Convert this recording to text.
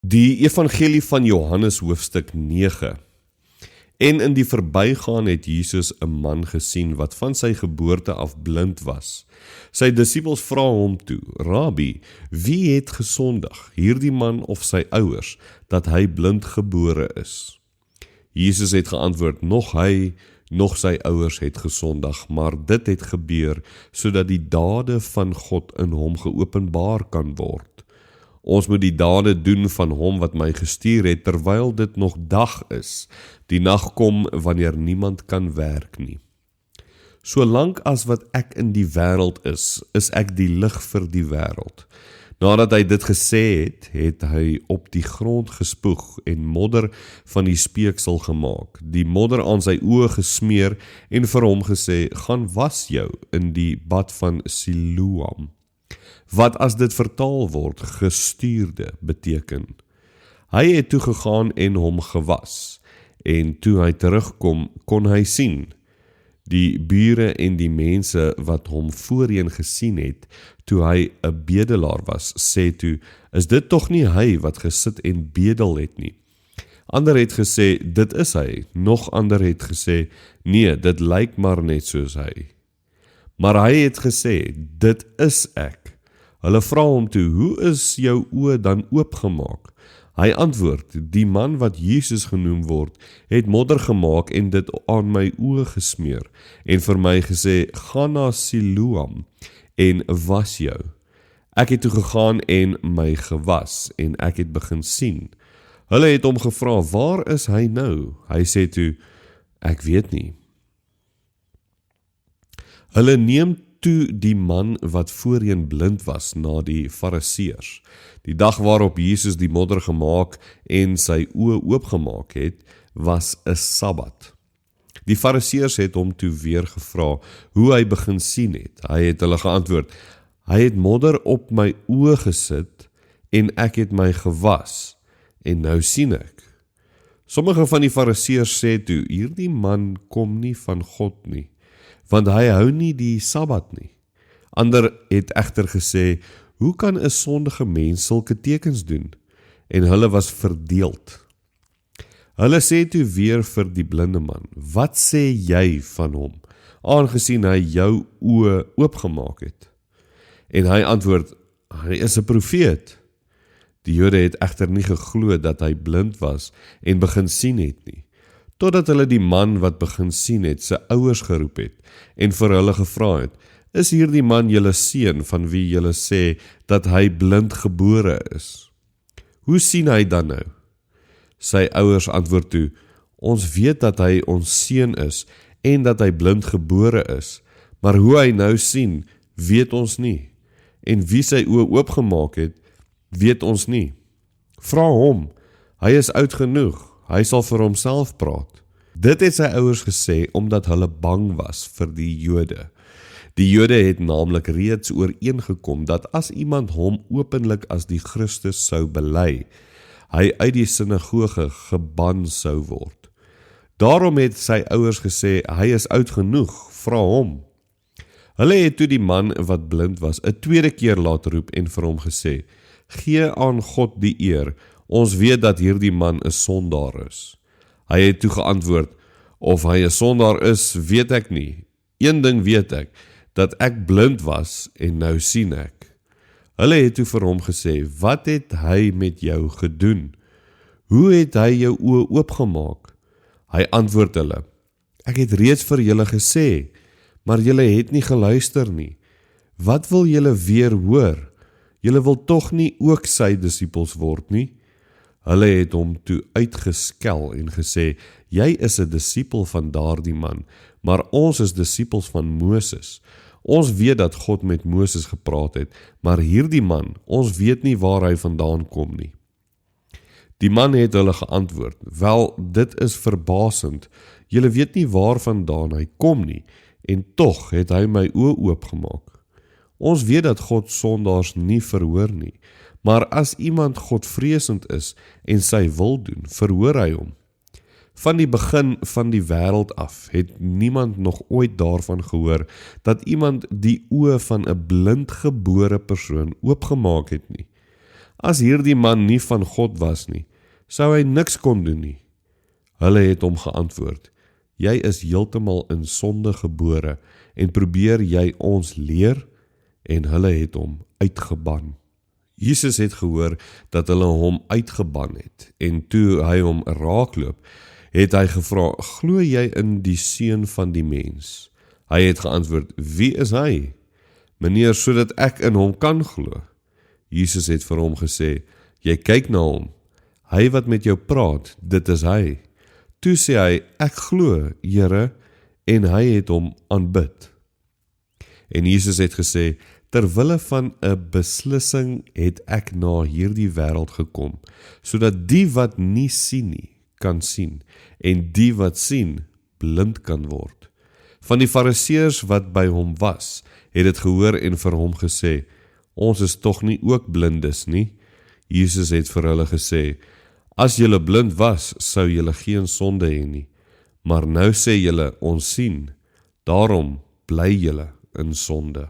Die evangelie van Johannes hoofstuk 9. En in die verbygaan het Jesus 'n man gesien wat van sy geboorte af blind was. Sy disippels vra hom toe: Rabbi, wie het gesondig, hierdie man of sy ouers, dat hy blind gebore is? Jesus het geantwoord: nog hy, nog sy ouers het gesondig, maar dit het gebeur, sodat die dade van God in hom geopenbaar kan word. Ons moet die dade doen van hom wat my gestuur het, terwyl dit nog dag is. Die nag kom wanneer niemand kan werk nie. Solank as wat ek in die wêreld is ek die lig vir die wêreld. Nadat hy dit gesê het, het hy op die grond gespoeg en modder van die speeksel gemaak, die modder aan sy oë gesmeer en vir hom gesê: gaan was jou in die bad van Siloam. Wat as dit vertaal word, gestuurde beteken. Hy het toe gegaan en hom gewas, en toe hy terugkom, kon hy sien. Die bure en die mense wat hom voorheen gesien het, toe hy 'n bedelaar was, sê toe: is dit tog nie hy wat gesit en bedel het nie? Ander het gesê: dit is hy. Nog ander het gesê: nee, dit lyk maar net soos hy. Maar hy het gesê: dit is ek. Hulle vra hom toe: hoe is jou oë dan oopgemaak? Hy antwoord: die man wat Jesus genoem word, het modder gemaak en dit aan my oë gesmeer en vir my gesê: gaan na Siloam en was jou. Ek het toe gegaan en my gewas en ek het begin sien. Hulle het hom gevra: waar is hy nou? Hy sê toe: ek weet nie. Hulle neem toe die man wat voorheen blind was na die Fariseërs. Die dag waarop Jesus die modder gemaak en sy oë oopgemaak het, was 'n Sabbat. Die Fariseërs het hom toe weer gevra hoe hy begin sien het. Hy het hulle geantwoord: hy het modder op my oë gesit en ek het my gewas en nou sien ek. Sommige van die Fariseërs sê toe: hierdie man kom nie van God nie, want hy hou nie die Sabbat nie. Ander het egter gesê: hoe kan 'n sondige mens sulke tekens doen? En hulle was verdeeld. Hulle sê toe weer vir die blinde man: wat sê jy van hom, aangesien hy jou oë oopgemaak het? En hy antwoord: hy is 'n profeet. Die Jode het egter nie geglo dat hy blind was en begin sien het nie, totdat hulle die man wat begin sien het, sy ouers geroep het en vir hulle gevra het: is hierdie man julle seun van wie julle sê dat hy blind gebore is? Hoe sien hy dan nou? Sy ouers antwoord toe: ons weet dat hy ons seun is en dat hy blind gebore is, maar hoe hy nou sien, weet ons nie. En wie sy oë oopgemaak het, weet ons nie. Vra hom, hy is oud genoeg, hy sal vir homself praat. Dit het sy ouers gesê omdat hulle bang was vir die Jode. Die Jode het naamlik reeds ooreengekom dat as iemand hom openlik as die Christus sou bely, hy uit die sinagoge geban sou word. Daarom het sy ouers gesê: hy is oud genoeg, vra hom. Hulle het toe die man wat blind was 'n tweede keer laat roep en vir hom gesê: gee aan God die eer, ons weet dat hierdie man 'n sondaar is. Hy het toe geantwoord: of hy 'n sondaar is, weet ek nie. Een ding weet ek, dat ek blind was en nou sien ek. Hulle het toe vir hom gesê: wat het hy met jou gedoen? Hoe het hy jou oë oopgemaak? Hy antwoord hulle: ek het reeds vir julle gesê, maar julle het nie geluister nie. Wat wil julle weer hoor? Julle wil tog nie ook sy disippels word nie? Hulle het hom toe uitgeskel en gesê: jy is 'n disipel van daardie man, maar ons is disippels van Moses. Ons weet dat God met Moses gepraat het, maar hierdie man, ons weet nie waar hy vandaan kom nie. Die man het hulle geantwoord: wel, dit is verbasend. Julle weet nie waar vandaan hy kom nie, en tog het hy my oë oopgemaak. Ons weet dat God sondaars nie verhoor nie, maar as iemand godvreesend is en sy wil doen, verhoor hy hom. Van die begin van die wêreld af het niemand nog ooit daarvan gehoor dat iemand die oë van 'n blindgebore persoon oopgemaak het nie. As hierdie man nie van God was nie, sou hy niks kon doen nie. Hulle het hom geantwoord, jy is heeltemal in sonde gebore en probeer jy ons leer? En hulle het hom uitgeban. Jesus het gehoor dat hulle hom uitgeban het en toe hy hom raakloop, het hy gevra, glo jy in die Seun van die mens? Hy het geantwoord, wie is hy? Meneer, sodat ek in hom kan glo. Jesus het vir hom gesê, jy kyk na hom, hy wat met jou praat, dit is hy. Toe sê hy, ek glo, Here, en hy het hom aanbid. En Jesus het gesê, terwille van 'n beslissing het ek na hierdie wêreld gekom, sodat die wat nie sien nie, kan sien, en die wat sien, blind kan word. Van die Fariseërs wat by hom was, het dit gehoor en vir hom gesê, ons is tog nie ook blindes nie? Jesus het vir hulle gesê, as julle blind was, sou julle geen sonde hê nie, maar nou sê julle, ons sien, daarom bly julle in sonde.